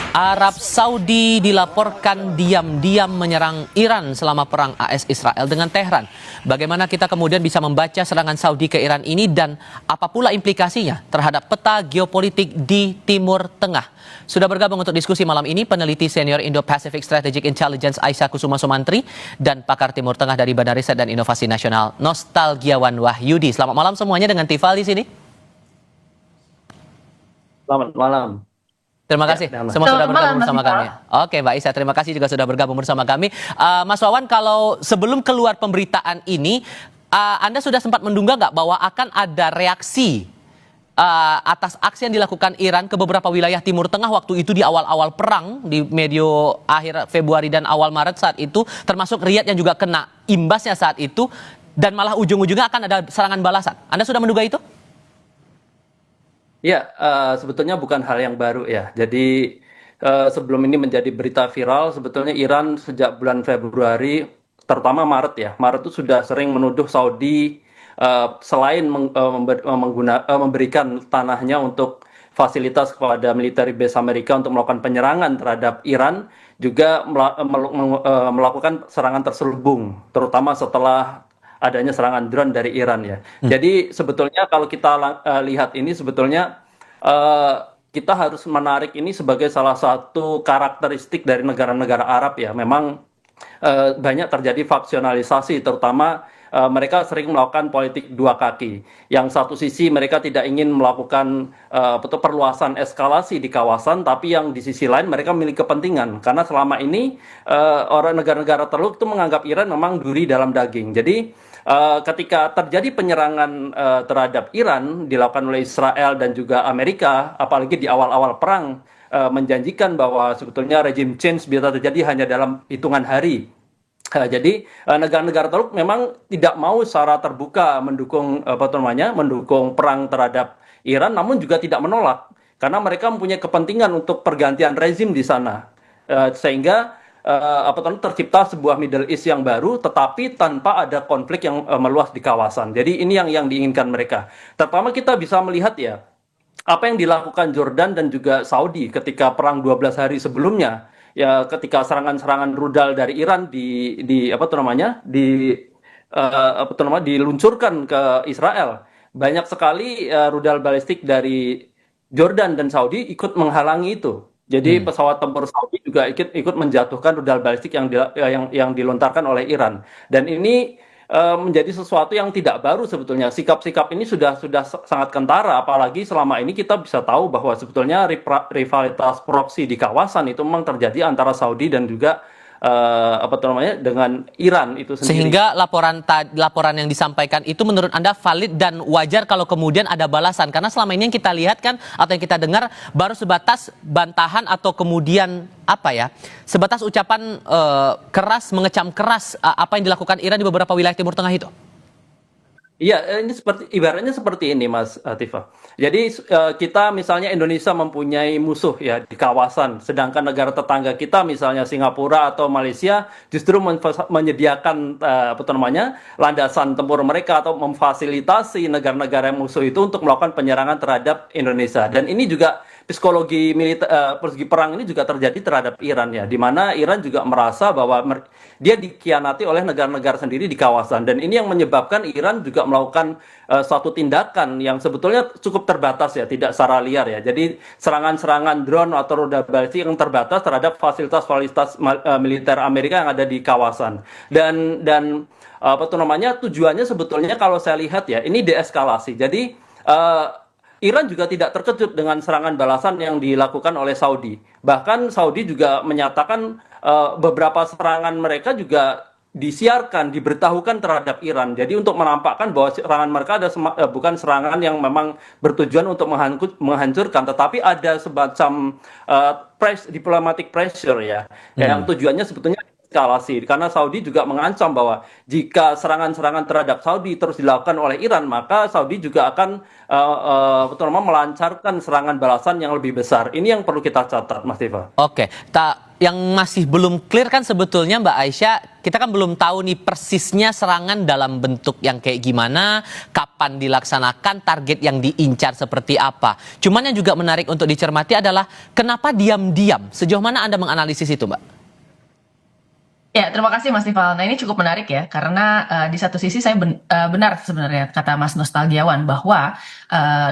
Arab Saudi dilaporkan diam-diam menyerang Iran selama perang AS Israel dengan Tehran. Bagaimana kita kemudian bisa membaca serangan Saudi ke Iran ini dan apa pula implikasinya terhadap peta geopolitik di Timur Tengah? Sudah bergabung untuk diskusi malam ini peneliti senior Indo-Pacific Strategic Intelligence Aisyah Kusuma Sumantri dan pakar Timur Tengah dari Badan Riset dan Inovasi Nasional Nostalgiawan Wahyudi. Selamat malam semuanya dengan Tifal di sini. Selamat malam. Terima kasih semua sudah bergabung bersama kami. Oke, Mbak Isa, terima kasih juga sudah bergabung bersama kami. Mas Wawan, kalau sebelum keluar pemberitaan ini, Anda sudah sempat menduga nggak bahwa akan ada reaksi atas aksi yang dilakukan Iran ke beberapa wilayah Timur Tengah waktu itu di awal-awal perang, di medio akhir Februari dan awal Maret saat itu, termasuk Riyadh yang juga kena imbasnya saat itu, dan malah ujung-ujungnya akan ada serangan balasan. Anda sudah menduga itu? Ya, sebetulnya bukan hal yang baru ya. Jadi sebelum ini menjadi berita viral, sebetulnya Iran sejak bulan Februari, terutama Maret ya, Maret itu sudah sering menuduh Saudi selain memberikan tanahnya untuk fasilitas kepada military base Amerika untuk melakukan penyerangan terhadap Iran, juga melakukan serangan terselubung, terutama setelah adanya serangan drone dari Iran ya. Jadi sebetulnya kalau kita lihat ini sebetulnya kita harus menarik ini sebagai salah satu karakteristik dari negara-negara Arab ya. Memang banyak terjadi faksionalisasi, terutama mereka sering melakukan politik dua kaki. Yang satu sisi mereka tidak ingin melakukan perluasan eskalasi di kawasan, tapi yang di sisi lain mereka memiliki kepentingan. Karena selama ini orang negara-negara Teluk itu menganggap Iran memang duri dalam daging. Jadi ketika terjadi penyerangan terhadap Iran dilakukan oleh Israel dan juga Amerika, apalagi di awal-awal perang, menjanjikan bahwa sebetulnya regime change bisa terjadi hanya dalam hitungan hari. Jadi negara-negara Teluk memang tidak mau secara terbuka mendukung mendukung perang terhadap Iran, namun juga tidak menolak karena mereka mempunyai kepentingan untuk pergantian rezim di sana, sehingga tercipta sebuah Middle East yang baru, tetapi tanpa ada konflik yang meluas di kawasan. Jadi ini yang diinginkan mereka. Terutama kita bisa melihat ya apa yang dilakukan Jordan dan juga Saudi ketika perang 12 hari sebelumnya. Ya, ketika serangan-serangan rudal dari Iran diluncurkan ke Israel, banyak sekali rudal balistik dari Jordan dan Saudi ikut menghalangi itu. Jadi pesawat tempur Saudi juga ikut menjatuhkan rudal balistik yang dilontarkan oleh Iran. Dan ini menjadi sesuatu yang tidak baru sebetulnya. Sikap-sikap ini sudah sangat kentara, apalagi selama ini kita bisa tahu bahwa sebetulnya rivalitas proksi di kawasan itu memang terjadi antara Saudi dan juga dengan Iran itu sendiri. Sehingga laporan yang disampaikan itu menurut Anda valid dan wajar kalau kemudian ada balasan, karena selama ini yang kita lihat kan atau yang kita dengar baru sebatas bantahan atau kemudian sebatas ucapan keras, mengecam keras apa yang dilakukan Iran di beberapa wilayah Timur Tengah itu. Iya, ini ibaratnya seperti ini, Mas Tifa. Jadi kita misalnya Indonesia mempunyai musuh ya di kawasan, sedangkan negara tetangga kita misalnya Singapura atau Malaysia justru menyediakan landasan tempur mereka atau memfasilitasi negara-negara musuh itu untuk melakukan penyerangan terhadap Indonesia. Dan ini juga psikologi persegi perang ini juga terjadi terhadap Iran ya, di mana Iran juga merasa bahwa dia dikhianati oleh negara-negara sendiri di kawasan, dan ini yang menyebabkan Iran juga melakukan suatu tindakan yang sebetulnya cukup terbatas ya, tidak secara liar ya. Jadi serangan-serangan drone atau rudal balistik yang terbatas terhadap fasilitas-fasilitas militer Amerika yang ada di kawasan, dan tujuannya sebetulnya kalau saya lihat ya ini deeskalasi. Jadi Iran juga tidak terkejut dengan serangan balasan yang dilakukan oleh Saudi. Bahkan Saudi juga menyatakan beberapa serangan mereka juga disiarkan, diberitahukan terhadap Iran. Jadi untuk menampakkan bahwa serangan mereka bukan serangan yang memang bertujuan untuk menghancurkan, tetapi ada semacam diplomatic pressure ya, yang tujuannya sebetulnya eskalasi, karena Saudi juga mengancam bahwa jika serangan-serangan terhadap Saudi terus dilakukan oleh Iran, maka Saudi juga akan melancarkan serangan balasan yang lebih besar. Ini yang perlu kita catat, Mas Tifa. Oke, yang masih belum clear kan sebetulnya Mbak Aisyah, kita kan belum tahu nih persisnya serangan dalam bentuk yang kayak gimana, kapan dilaksanakan, target yang diincar seperti apa. Cuman yang juga menarik untuk dicermati adalah kenapa diam-diam? Sejauh mana Anda menganalisis itu, Mbak? Ya, terima kasih Mas Rival. Nah, ini cukup menarik ya, karena di satu sisi saya benar sebenarnya kata Mas Nostalgiawan bahwa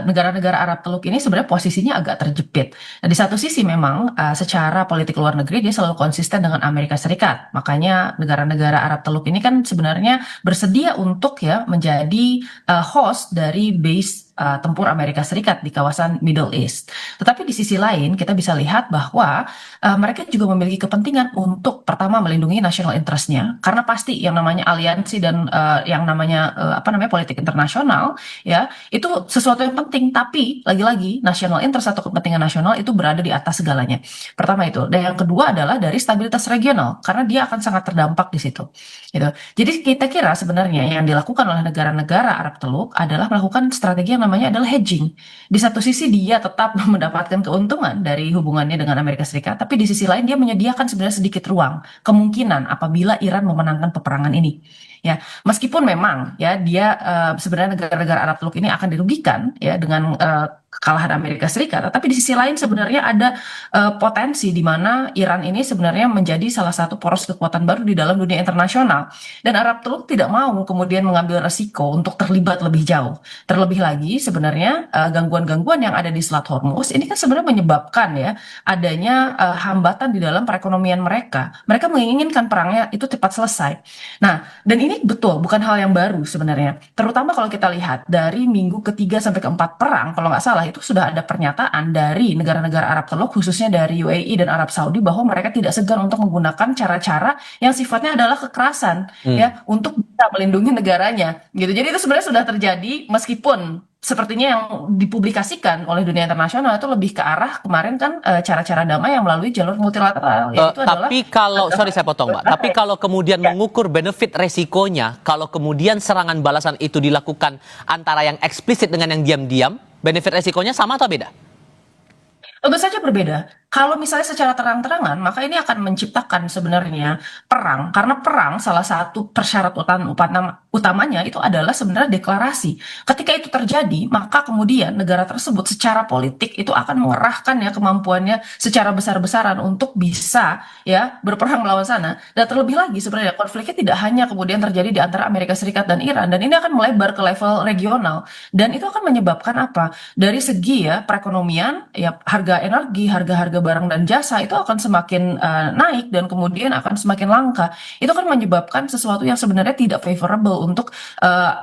negara-negara Arab Teluk ini sebenarnya posisinya agak terjepit. Nah, di satu sisi memang secara politik luar negeri dia selalu konsisten dengan Amerika Serikat. Makanya negara-negara Arab Teluk ini kan sebenarnya bersedia untuk ya menjadi host dari base tempur Amerika Serikat di kawasan Middle East. Tetapi di sisi lain kita bisa lihat bahwa mereka juga memiliki kepentingan untuk pertama melindungi national interest-nya, karena pasti yang namanya aliansi dan yang namanya politik internasional ya itu sesuatu yang penting. Tapi lagi-lagi national interest atau kepentingan nasional itu berada di atas segalanya. Pertama itu, dan yang kedua adalah dari stabilitas regional, karena dia akan sangat terdampak di situ. Gitu. Jadi kita kira sebenarnya yang dilakukan oleh negara-negara Arab Teluk adalah melakukan strategi yang namanya adalah hedging. Di satu sisi dia tetap mendapatkan keuntungan dari hubungannya dengan Amerika Serikat, tapi di sisi lain dia menyediakan sebenarnya sedikit ruang kemungkinan apabila Iran memenangkan peperangan ini. Ya, meskipun memang ya dia sebenarnya negara-negara Arab Teluk ini akan dirugikan ya dengan kekalahan Amerika Serikat, tapi di sisi lain sebenarnya ada potensi di mana Iran ini sebenarnya menjadi salah satu poros kekuatan baru di dalam dunia internasional, dan Arab Teluk tidak mau kemudian mengambil resiko untuk terlibat lebih jauh. Terlebih lagi sebenarnya gangguan-gangguan yang ada di Selat Hormuz ini kan sebenarnya menyebabkan ya adanya hambatan di dalam perekonomian mereka. Mereka menginginkan perangnya itu cepat selesai. Nah, dan ini betul bukan hal yang baru sebenarnya. Terutama kalau kita lihat dari minggu ketiga sampai keempat perang, kalau nggak salah itu sudah ada pernyataan dari negara-negara Arab Teluk, khususnya dari UAE dan Arab Saudi, bahwa mereka tidak segan untuk menggunakan cara-cara yang sifatnya adalah kekerasan ya untuk bisa melindungi negaranya gitu. Jadi itu sebenarnya sudah terjadi, meskipun sepertinya yang dipublikasikan oleh dunia internasional itu lebih ke arah kemarin kan cara-cara damai yang melalui jalur multilateral, yaitu adalah Tapi kalau, sorry saya potong Mbak, tapi kalau kemudian mengukur benefit resikonya, kalau kemudian serangan balasan itu dilakukan antara yang eksplisit dengan yang diam-diam, benefit resikonya sama atau beda? tentu saja berbeda. Kalau misalnya secara terang-terangan, maka ini akan menciptakan sebenarnya perang. Karena perang salah satu persyaratan utamanya itu adalah sebenarnya deklarasi. Ketika itu terjadi, maka kemudian negara tersebut secara politik itu akan mengerahkan ya kemampuannya secara besar-besaran untuk bisa ya berperang melawan sana. Dan terlebih lagi sebenarnya konfliknya tidak hanya kemudian terjadi di antara Amerika Serikat dan Iran, dan ini akan melebar ke level regional. Dan itu akan menyebabkan apa? Dari segi ya perekonomian, ya harga energi, harga-harga barang dan jasa itu akan semakin naik dan kemudian akan semakin langka. Itu kan menyebabkan sesuatu yang sebenarnya tidak favorable untuk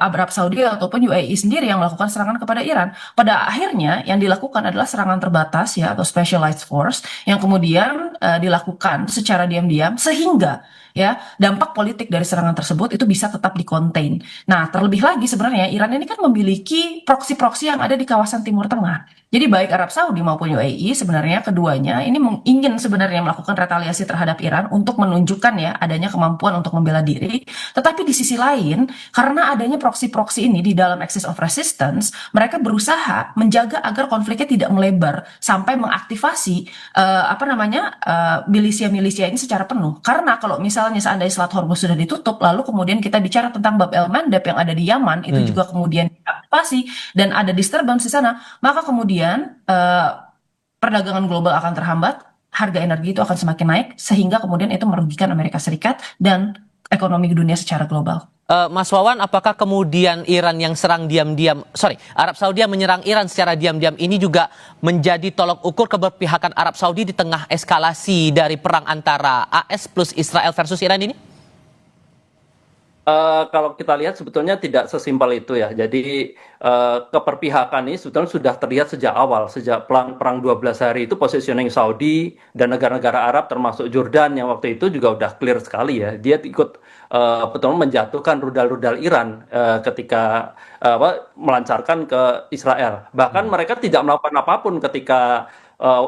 Arab Saudi ataupun UAE sendiri yang melakukan serangan kepada Iran. Pada akhirnya yang dilakukan adalah serangan terbatas ya atau specialized force yang kemudian dilakukan secara diam-diam, sehingga ya dampak politik dari serangan tersebut itu bisa tetap dikontain. Nah, terlebih lagi sebenarnya Iran ini kan memiliki proksi-proksi yang ada di kawasan Timur Tengah. Jadi baik Arab Saudi maupun UAE sebenarnya keduanya ini ingin sebenarnya melakukan retaliasi terhadap Iran untuk menunjukkan ya adanya kemampuan untuk membela diri. Tetapi di sisi lain, karena adanya proksi-proksi ini di dalam axis of resistance, mereka berusaha menjaga agar konfliknya tidak melebar sampai mengaktifasi milisia-milisia ini secara penuh. Karena kalau misalnya seandainya Selat Hormuz sudah ditutup, lalu kemudian kita bicara tentang Bab el Mandeb yang ada di Yaman itu juga kemudian diaktifasi dan ada disturbance di sana, maka kemudian perdagangan global akan terhambat, harga energi itu akan semakin naik, sehingga kemudian itu merugikan Amerika Serikat dan ekonomi dunia secara global. Mas Wawan, apakah kemudian Iran yang serang diam-diam, Arab Saudi yang menyerang Iran secara diam-diam ini juga menjadi tolok ukur keberpihakan Arab Saudi di tengah eskalasi dari perang antara AS plus Israel versus Iran ini? Kalau kita lihat sebetulnya tidak sesimpel itu ya. Jadi keperpihakan ini sebetulnya sudah terlihat sejak awal, sejak perang 12 hari itu positioning Saudi dan negara-negara Arab termasuk Jordan yang waktu itu juga udah clear sekali ya. Dia ikut betul menjatuhkan rudal-rudal Iran ketika melancarkan ke Israel. Bahkan mereka tidak melakukan apapun ketika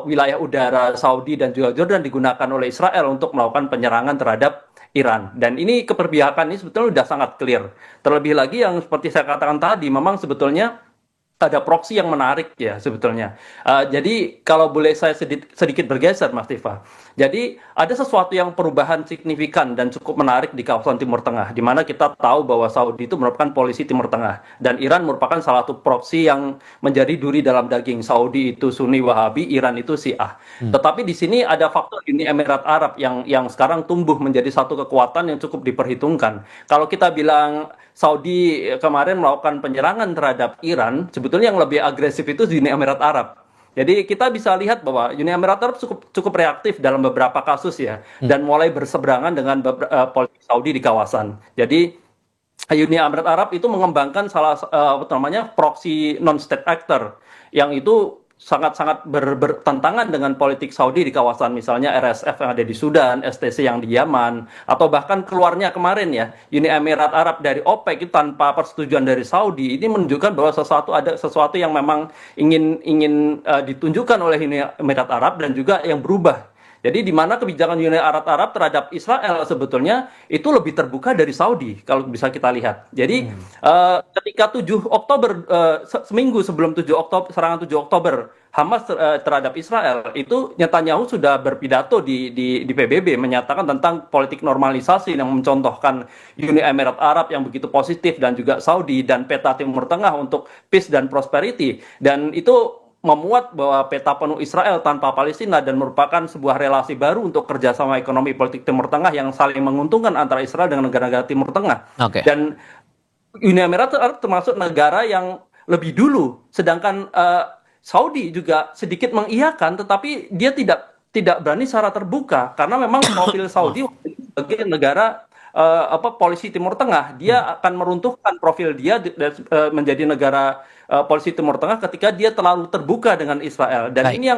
wilayah udara Saudi dan juga Jordan digunakan oleh Israel untuk melakukan penyerangan terhadap Iran. Dan ini keperpihakan ini sebetulnya sudah sangat clear. Terlebih lagi yang seperti saya katakan tadi, memang sebetulnya ada proksi yang menarik ya sebetulnya. Jadi kalau boleh saya sedikit bergeser, Mas Tifa. Jadi ada sesuatu yang perubahan signifikan dan cukup menarik di kawasan Timur Tengah, di mana kita tahu bahwa Saudi itu merupakan polisi Timur Tengah dan Iran merupakan salah satu proksi yang menjadi duri dalam daging. Saudi itu Sunni Wahabi, Iran itu Syiah. Tetapi di sini ada faktor Uni Emirat Arab yang sekarang tumbuh menjadi satu kekuatan yang cukup diperhitungkan. Kalau kita bilang Saudi kemarin melakukan penyerangan terhadap Iran, sebetulnya yang lebih agresif itu Uni Emirat Arab. Jadi kita bisa lihat bahwa Uni Emirat Arab cukup reaktif dalam beberapa kasus ya, dan mulai berseberangan dengan politik Saudi di kawasan. Jadi Uni Emirat Arab itu mengembangkan proxy non-state actor yang itu sangat-sangat bertentangan dengan politik Saudi di kawasan, misalnya RSF yang ada di Sudan, STC yang di Yaman, atau bahkan keluarnya kemarin ya Uni Emirat Arab dari OPEC itu tanpa persetujuan dari Saudi. Ini menunjukkan bahwa ada sesuatu yang memang ingin ditunjukkan oleh Uni Emirat Arab dan juga yang berubah. Jadi di mana kebijakan Uni Emirat Arab terhadap Israel sebetulnya itu lebih terbuka dari Saudi kalau bisa kita lihat. Jadi ketika 7 Oktober seminggu sebelum 7 Oktober serangan 7 Oktober Hamas terhadap Israel itu Netanyahu sudah berpidato di PBB menyatakan tentang politik normalisasi yang mencontohkan Uni Emirat Arab yang begitu positif dan juga Saudi dan peta Timur Tengah untuk peace dan prosperity, dan itu memuat bahwa peta penuh Israel tanpa Palestina dan merupakan sebuah relasi baru untuk kerjasama ekonomi politik Timur Tengah yang saling menguntungkan antara Israel dengan negara-negara Timur Tengah. Dan Uni Emirat Arab termasuk negara yang lebih dulu, sedangkan Saudi juga sedikit mengiyakan, tetapi dia tidak berani secara terbuka karena memang profil Saudi sebagai negara polisi Timur Tengah, dia akan meruntuhkan profil dia menjadi negara polisi Timur Tengah ketika dia terlalu terbuka dengan Israel, dan ini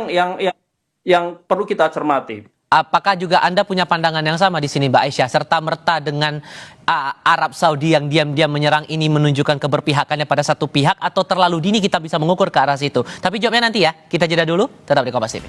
yang perlu kita cermati. Apakah juga Anda punya pandangan yang sama di sini, Mbak Aisyah, serta merta dengan Arab Saudi yang diam-diam menyerang ini menunjukkan keberpihakannya pada satu pihak, atau terlalu dini kita bisa mengukur ke arah situ? Tapi jawabnya nanti ya, kita jeda dulu, tetap di Kompas TV.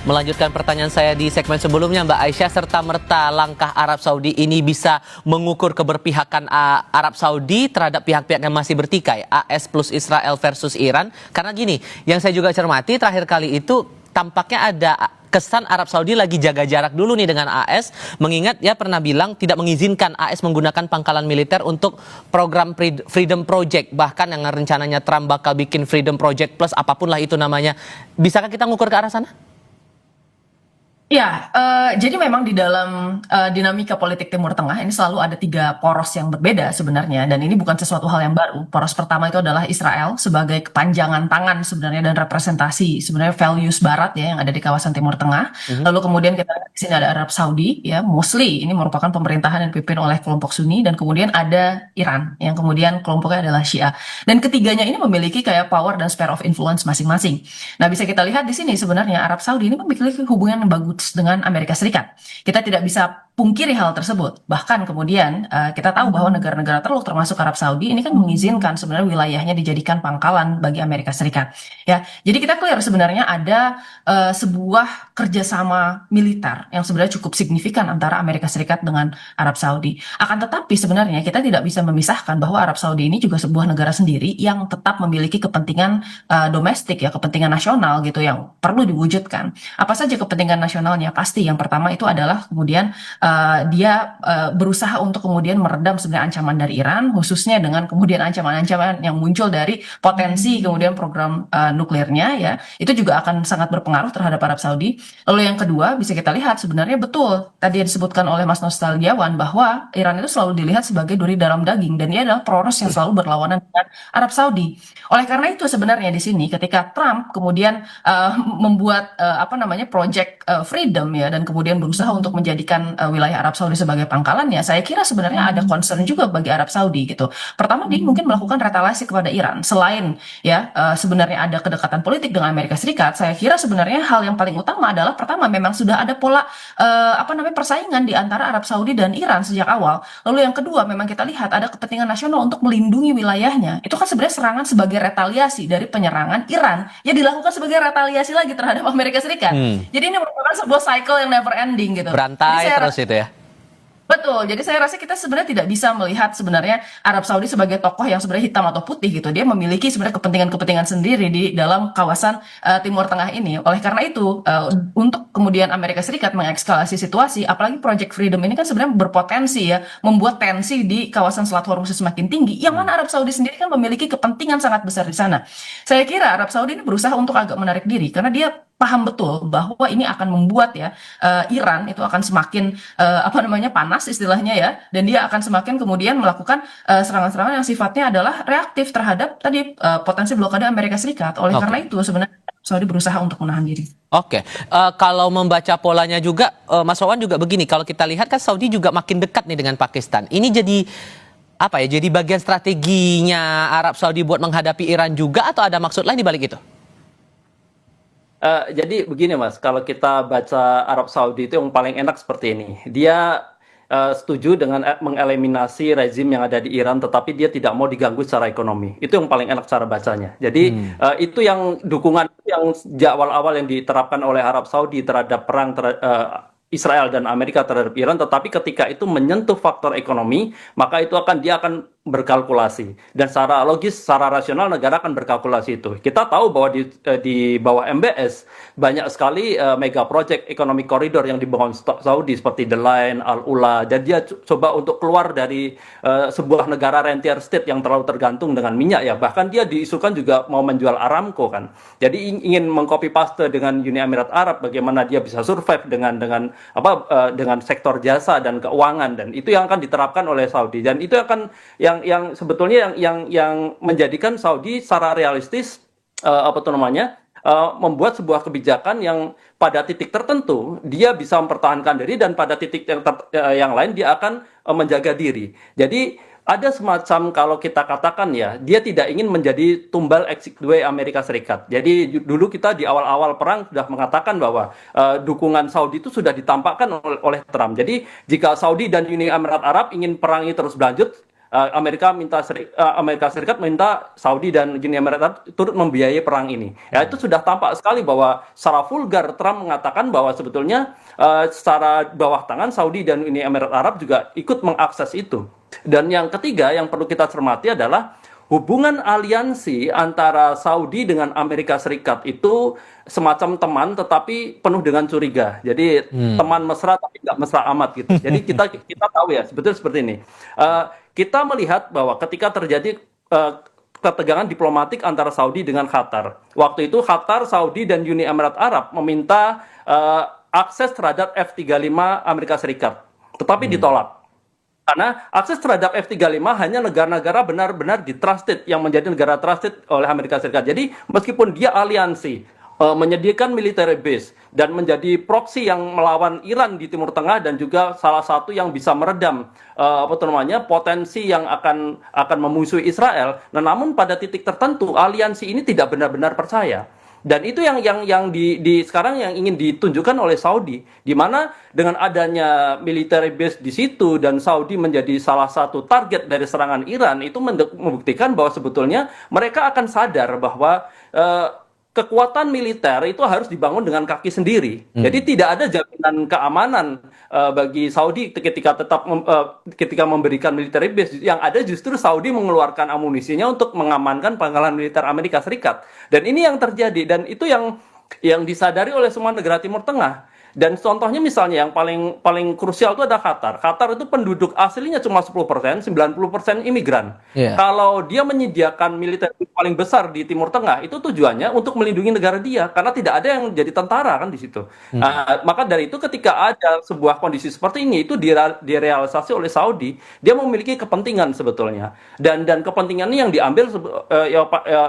Melanjutkan pertanyaan saya di segmen sebelumnya, Mbak Aisyah, serta merta langkah Arab Saudi ini bisa mengukur keberpihakan Arab Saudi terhadap pihak-pihak yang masih bertikai, AS plus Israel versus Iran. Karena gini, yang saya juga cermati terakhir kali itu tampaknya ada kesan Arab Saudi lagi jaga jarak dulu nih dengan AS, mengingat ya pernah bilang tidak mengizinkan AS menggunakan pangkalan militer untuk program Freedom Project, bahkan yang rencananya Trump bakal bikin Freedom Project Plus, apapun lah itu namanya. Bisakah kita ngukur ke arah sana? Ya, jadi memang di dalam dinamika politik Timur Tengah ini selalu ada 3 poros yang berbeda sebenarnya, dan ini bukan sesuatu hal yang baru. Poros pertama itu adalah Israel sebagai kepanjangan tangan sebenarnya dan representasi sebenarnya values Barat ya yang ada di kawasan Timur Tengah. Lalu kemudian kita lihat di sini ada Arab Saudi ya, mostly ini merupakan pemerintahan yang dipimpin oleh kelompok Sunni, dan kemudian ada Iran yang kemudian kelompoknya adalah Syiah. Dan ketiganya ini memiliki kayak power dan sphere of influence masing-masing. Nah, bisa kita lihat di sini sebenarnya Arab Saudi ini memiliki hubungan yang bagus dengan Amerika Serikat. Kita tidak bisa pungkiri hal tersebut. Bahkan kemudian kita tahu bahwa negara-negara Teluk termasuk Arab Saudi ini kan mengizinkan sebenarnya wilayahnya dijadikan pangkalan bagi Amerika Serikat. Ya, jadi kita clear sebenarnya ada sebuah kerjasama militer yang sebenarnya cukup signifikan antara Amerika Serikat dengan Arab Saudi. Akan tetapi sebenarnya kita tidak bisa memisahkan bahwa Arab Saudi ini juga sebuah negara sendiri yang tetap memiliki kepentingan domestik ya, kepentingan nasional gitu yang perlu diwujudkan. Apa saja kepentingan nasionalnya? Pasti yang pertama itu adalah kemudian dia berusaha untuk kemudian meredam sebenarnya ancaman dari Iran, khususnya dengan kemudian ancaman-ancaman yang muncul dari potensi kemudian program nuklirnya ya, itu juga akan sangat berpengaruh terhadap Arab Saudi. Lalu yang kedua bisa kita lihat sebenarnya betul tadi yang disebutkan oleh Mas Nostalgiawan bahwa Iran itu selalu dilihat sebagai duri dalam daging, dan dia adalah poros yang selalu berlawanan dengan Arab Saudi. Oleh karena itu sebenarnya di sini ketika Trump kemudian membuat project Freedom ya, dan kemudian berusaha untuk menjadikan wilayah Arab Saudi sebagai pangkalannya, saya kira sebenarnya ada concern juga bagi Arab Saudi gitu. Pertama, dia mungkin melakukan retaliasi kepada Iran. Selain ya sebenarnya ada kedekatan politik dengan Amerika Serikat, saya kira sebenarnya hal yang paling utama adalah pertama memang sudah ada pola persaingan di antara Arab Saudi dan Iran sejak awal. Lalu yang kedua, memang kita lihat ada kepentingan nasional untuk melindungi wilayahnya. Itu kan sebenarnya serangan sebagai retaliasi dari penyerangan Iran yang dilakukan sebagai retaliasi lagi terhadap Amerika Serikat. Jadi ini merupakan sebuah cycle yang never ending gitu. Berantai terus itu ya. Betul. Jadi saya rasa kita sebenarnya tidak bisa melihat sebenarnya Arab Saudi sebagai tokoh yang sebenarnya hitam atau putih gitu. Dia memiliki sebenarnya kepentingan-kepentingan sendiri di dalam kawasan Timur Tengah ini. Oleh karena itu, untuk kemudian Amerika Serikat mengekskalasi situasi, apalagi Project Freedom ini kan sebenarnya berpotensi ya membuat tensi di kawasan Selat Hormuz semakin tinggi. Yang mana Arab Saudi sendiri kan memiliki kepentingan sangat besar di sana. Saya kira Arab Saudi ini berusaha untuk agak menarik diri karena dia paham betul bahwa ini akan membuat ya Iran itu akan semakin apa namanya panas istilahnya ya, dan dia akan semakin kemudian melakukan serangan-serangan yang sifatnya adalah reaktif terhadap tadi potensi blokade Amerika Serikat. Oleh karena itu sebenarnya Saudi berusaha untuk menahan diri. Oke, kalau membaca polanya juga, Mas Wawan juga begini. Kalau kita lihat kan Saudi juga makin dekat nih dengan Pakistan. Ini jadi apa ya? Jadi bagian strateginya Arab Saudi buat menghadapi Iran juga, atau ada maksud lain di balik itu? Jadi begini Mas, kalau kita baca Arab Saudi itu yang paling enak seperti ini. Dia setuju dengan mengeliminasi rezim yang ada di Iran, tetapi dia tidak mau diganggu secara ekonomi. Itu yang paling enak cara bacanya. Jadi itu yang dukungan yang sejak awal-awal yang diterapkan oleh Arab Saudi terhadap perang Israel dan Amerika terhadap Iran, tetapi ketika itu menyentuh faktor ekonomi, maka dia akan berkalkulasi, dan secara logis, secara rasional negara akan berkalkulasi itu. Kita tahu bahwa di bawah MBS banyak sekali mega project economic corridor yang dibangun Saudi seperti The Line, Al Ula, dan dia coba untuk keluar dari sebuah negara rentier state yang terlalu tergantung dengan minyak ya. Bahkan dia diisukan juga mau menjual Aramco kan. Jadi ingin mengcopy paste dengan Uni Emirat Arab bagaimana dia bisa survive dengan sektor jasa dan keuangan, dan itu yang akan diterapkan oleh Saudi, dan itu akan yang sebetulnya yang menjadikan Saudi secara realistis membuat sebuah kebijakan yang pada titik tertentu dia bisa mempertahankan diri, dan pada titik yang lain dia akan menjaga diri. Jadi ada semacam, kalau kita katakan ya, dia tidak ingin menjadi tumbal exit-way Amerika Serikat. Jadi dulu kita di awal-awal perang sudah mengatakan bahwa dukungan Saudi itu sudah ditampakkan oleh Trump. Jadi jika Saudi dan Uni Emirat Arab ingin perang ini terus berlanjut, Amerika Serikat minta Saudi dan Uni Emirat Arab turut membiayai perang ini. Ya, itu sudah tampak sekali bahwa secara vulgar Trump mengatakan bahwa sebetulnya secara bawah tangan Saudi dan Uni Emirat Arab juga ikut mengakses itu. Dan yang ketiga yang perlu kita cermati adalah hubungan aliansi antara Saudi dengan Amerika Serikat itu semacam teman tetapi penuh dengan curiga. Jadi teman mesra tapi nggak mesra amat gitu. Jadi kita tahu ya sebetulnya seperti ini. Kita melihat bahwa ketika terjadi ketegangan diplomatik antara Saudi dengan Qatar. Waktu itu Qatar, Saudi, dan Uni Emirat Arab meminta akses terhadap F-35 Amerika Serikat. Tetapi ditolak. Karena akses terhadap F-35 hanya negara-negara benar-benar di-trusted, yang menjadi negara trusted oleh Amerika Serikat. Jadi meskipun dia aliansi, menyediakan military base, dan menjadi proksi yang melawan Iran di Timur Tengah, dan juga salah satu yang bisa meredam potensi yang akan memusuhi Israel. Nah, namun pada titik tertentu aliansi ini tidak benar-benar percaya. Dan itu yang sekarang yang ingin ditunjukkan oleh Saudi, di mana dengan adanya military base di situ dan Saudi menjadi salah satu target dari serangan Iran, itu membuktikan bahwa sebetulnya mereka akan sadar bahwa kekuatan militer itu harus dibangun dengan kaki sendiri. Jadi tidak ada jaminan keamanan bagi Saudi ketika memberikan military base. Yang ada justru Saudi mengeluarkan amunisinya untuk mengamankan pangkalan militer Amerika Serikat. Dan ini yang terjadi, dan itu yang disadari oleh semua negara Timur Tengah. Dan contohnya misalnya yang paling krusial itu ada Qatar. Qatar itu penduduk aslinya cuma 10%, 90% imigran. Yeah. Kalau dia menyediakan militer paling besar di Timur Tengah, itu tujuannya untuk melindungi negara dia, karena tidak ada yang jadi tentara kan di situ. Maka dari itu ketika ada sebuah kondisi seperti ini, itu direalisasi oleh Saudi, dia memiliki kepentingan sebetulnya. Dan kepentingannya yang diambil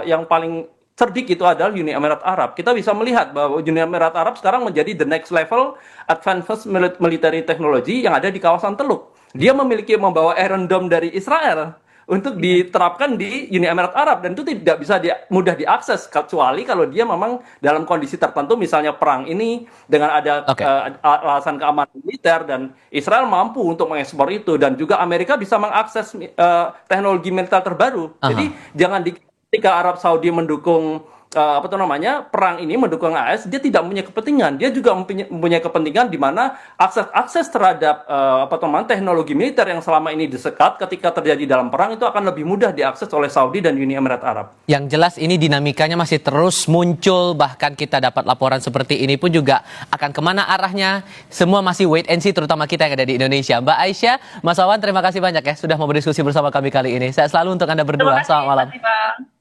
yang paling cerdik itu adalah Uni Emirat Arab. Kita bisa melihat bahwa Uni Emirat Arab sekarang menjadi the next level advanced military technology yang ada di kawasan Teluk. Dia membawa Iron Dome dari Israel untuk diterapkan di Uni Emirat Arab, dan itu tidak bisa mudah diakses kecuali kalau dia memang dalam kondisi tertentu, misalnya perang ini dengan ada alasan keamanan militer, dan Israel mampu untuk mengekspor itu, dan juga Amerika bisa mengakses teknologi militer terbaru. Jadi jangan ketika Arab Saudi mendukung apa tuh namanya, perang ini mendukung AS, dia tidak punya kepentingan. Dia juga mempunyai kepentingan di mana akses terhadap apa tuh namanya, teknologi militer yang selama ini disekat ketika terjadi dalam perang itu akan lebih mudah diakses oleh Saudi dan Uni Emirat Arab. Yang jelas ini dinamikanya masih terus muncul, bahkan kita dapat laporan seperti ini pun juga akan kemana arahnya, semua masih wait and see, terutama kita yang ada di Indonesia. Mbak Aisyah, Mas Wawan, terima kasih banyak ya sudah mau berdiskusi bersama kami kali ini. Saya selalu untuk Anda berdua. Terima kasih, Selamat malam. Mas Iqbal.